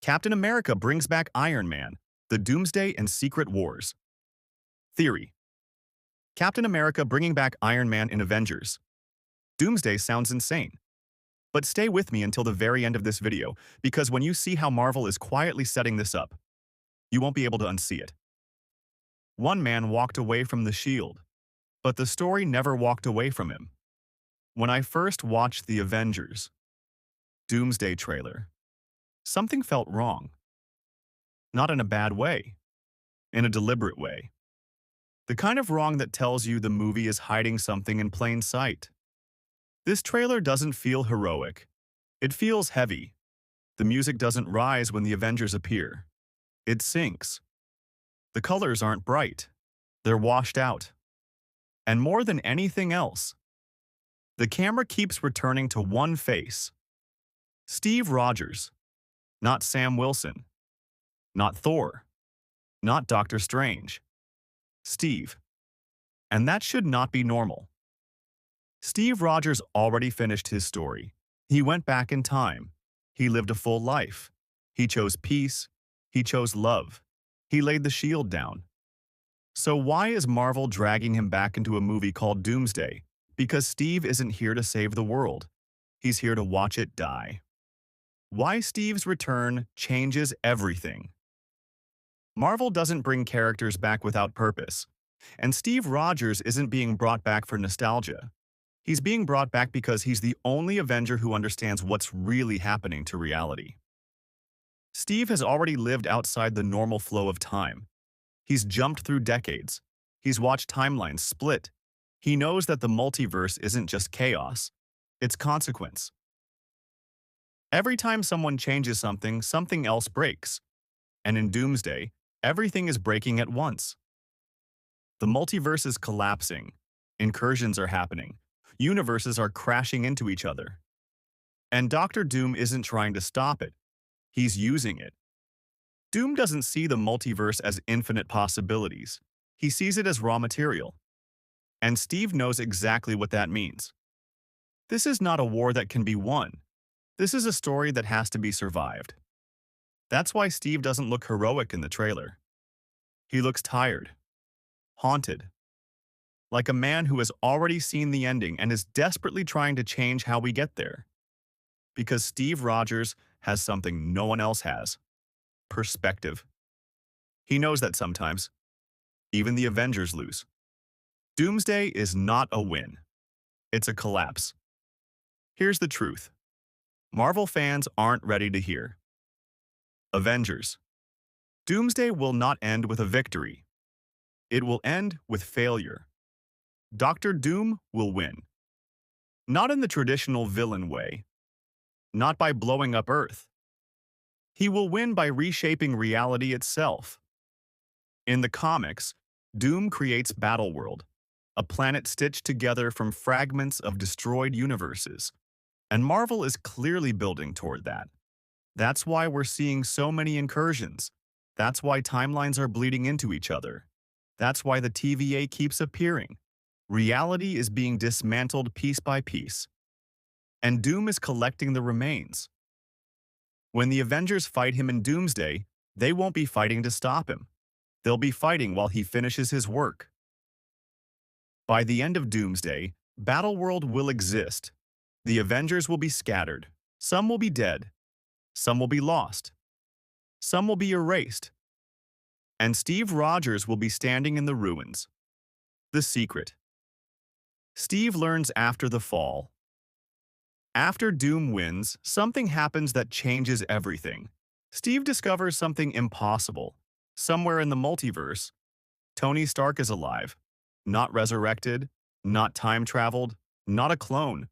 Captain America brings back Iron Man, the Doomsday and Secret Wars. Theory: Captain America bringing back Iron Man in Avengers. Doomsday sounds insane. But stay with me until the very end of this video, because when you see how Marvel is quietly setting this up, you won't be able to unsee it. One man walked away from the shield, but the story never walked away from him. When I first watched the Avengers Doomsday trailer, something felt wrong. Not in a bad way, in a deliberate way. The kind of wrong that tells you the movie is hiding something in plain sight. This trailer doesn't feel heroic. It feels heavy. The music doesn't rise when the Avengers appear. It sinks. The colors aren't bright. They're washed out. And more than anything else, the camera keeps returning to one face. Steve Rogers. Not Sam Wilson. Not Thor. Not Doctor Strange. Steve. And that should not be normal. Steve Rogers already finished his story. He went back in time. He lived a full life. He chose peace. He chose love. He laid the shield down. So why is Marvel dragging him back into a movie called Doomsday? Because Steve isn't here to save the world. He's here to watch it die. Why Steve's return changes everything. Marvel doesn't bring characters back without purpose. And Steve Rogers isn't being brought back for nostalgia. He's being brought back because he's the only Avenger who understands what's really happening to reality. Steve has already lived outside the normal flow of time. He's jumped through decades. He's watched timelines split. He knows that the multiverse isn't just chaos, it's consequence. Every time someone changes something, something else breaks. And in Doomsday, everything is breaking at once. The multiverse is collapsing. Incursions are happening. Universes are crashing into each other. And Doctor Doom isn't trying to stop it. He's using it. Doom doesn't see the multiverse as infinite possibilities. He sees it as raw material. And Steve knows exactly what that means. This is not a war that can be won. This is a story that has to be survived. That's why Steve doesn't look heroic in the trailer. He looks tired, haunted, like a man who has already seen the ending and is desperately trying to change how we get there. Because Steve Rogers has something no one else has: perspective. He knows that sometimes, even the Avengers lose. Doomsday is not a win. It's a collapse. Here's the truth. Marvel fans aren't ready to hear. Avengers. Doomsday will not end with a victory. It will end with failure. Doctor Doom will win. Not in the traditional villain way. Not by blowing up Earth. He will win by reshaping reality itself. In the comics, Doom creates Battleworld, a planet stitched together from fragments of destroyed universes. And Marvel is clearly building toward that. That's why we're seeing so many incursions. That's why timelines are bleeding into each other. That's why the TVA keeps appearing. Reality is being dismantled piece by piece. And Doom is collecting the remains. When the Avengers fight him in Doomsday, they won't be fighting to stop him. They'll be fighting while he finishes his work. By the end of Doomsday, Battleworld will exist. The Avengers will be scattered. Some will be dead. Some will be lost. Some will be erased. And Steve Rogers will be standing in the ruins. The secret. Steve learns after the fall. After Doom wins, something happens that changes everything. Steve discovers something impossible. Somewhere in the multiverse, Tony Stark is alive. Not resurrected, not time-traveled, not a clone.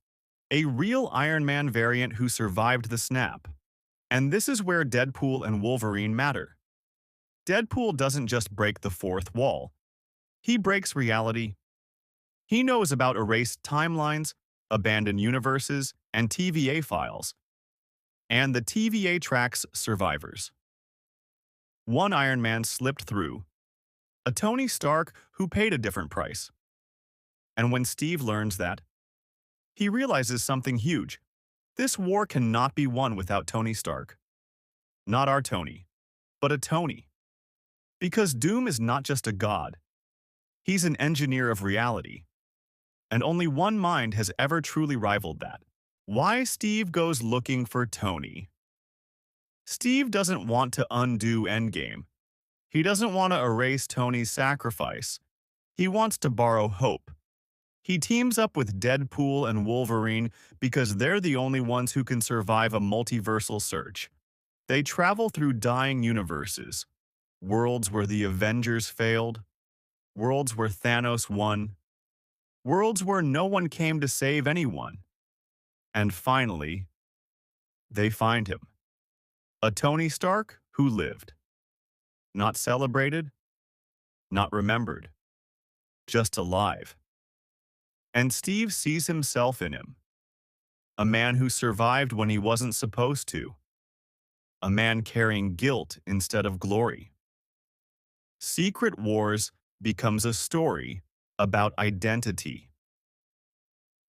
A real Iron Man variant who survived the snap. And this is where Deadpool and Wolverine matter. Deadpool doesn't just break the fourth wall. He breaks reality. He knows about erased timelines, abandoned universes, and TVA files. And the TVA tracks survivors. One Iron Man slipped through. A Tony Stark who paid a different price. And when Steve learns that, he realizes something huge. This war cannot be won without Tony Stark. Not our Tony, but a Tony. Because Doom is not just a god, he's an engineer of reality. And only one mind has ever truly rivaled that. Why Steve goes looking for Tony. Steve doesn't want to undo Endgame. He doesn't want to erase Tony's sacrifice. He wants to borrow hope. He teams up with Deadpool and Wolverine because they're the only ones who can survive a multiversal search. They travel through dying universes, worlds where the Avengers failed, worlds where Thanos won, worlds where no one came to save anyone. And finally, they find him. A Tony Stark who lived. Not celebrated, not remembered, just alive. And Steve sees himself in him. A man who survived when he wasn't supposed to. A man carrying guilt instead of glory. Secret Wars becomes a story about identity.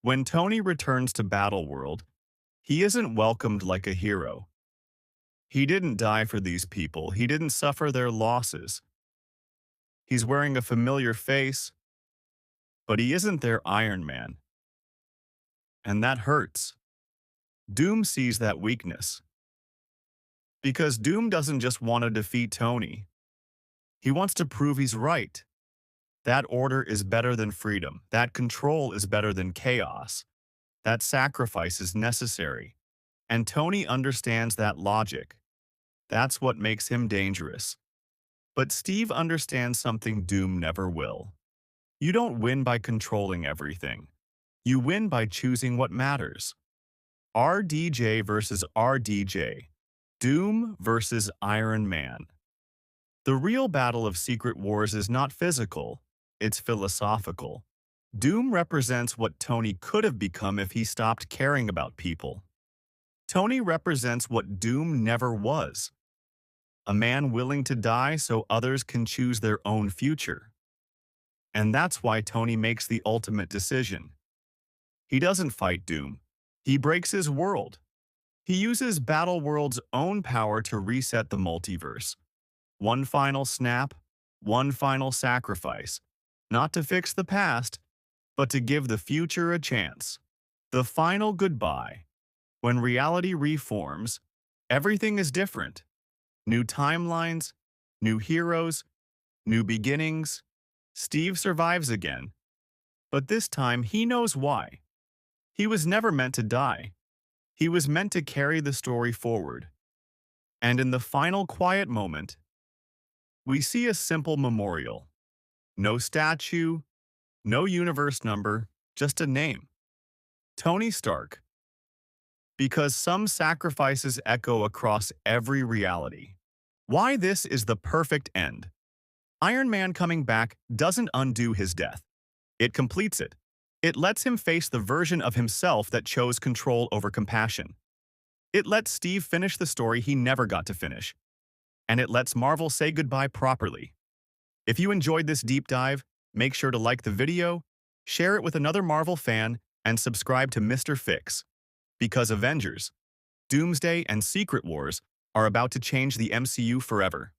When Tony returns to Battleworld, he isn't welcomed like a hero. He didn't die for these people. He didn't suffer their losses. He's wearing a familiar face, but he isn't their Iron Man. And that hurts. Doom sees that weakness. Because Doom doesn't just want to defeat Tony. He wants to prove he's right. That order is better than freedom. That control is better than chaos. That sacrifice is necessary. And Tony understands that logic. That's what makes him dangerous. But Steve understands something Doom never will. You don't win by controlling everything. You win by choosing what matters. RDJ versus RDJ. Doom versus Iron Man. The real battle of Secret Wars is not physical, it's philosophical. Doom represents what Tony could have become if he stopped caring about people. Tony represents what Doom never was. A man willing to die so others can choose their own future. And that's why Tony makes the ultimate decision. He doesn't fight Doom. He breaks his world. He uses Battleworld's own power to reset the multiverse. One final snap, one final sacrifice. Not to fix the past, but to give the future a chance. The final goodbye. When reality reforms, everything is different. New timelines, new heroes, new beginnings. Steve survives again. But this time he knows why. He was never meant to die. He was meant to carry the story forward. And in the final quiet moment, we see a simple memorial. No statue, no universe number, just a name. Tony Stark. Because some sacrifices echo across every reality. Why this is the perfect end. Iron Man coming back doesn't undo his death. It completes it. It lets him face the version of himself that chose control over compassion. It lets Steve finish the story he never got to finish. And it lets Marvel say goodbye properly. If you enjoyed this deep dive, make sure to like the video, share it with another Marvel fan, and subscribe to Mr. Fix. Because Avengers, Doomsday, and Secret Wars are about to change the MCU forever.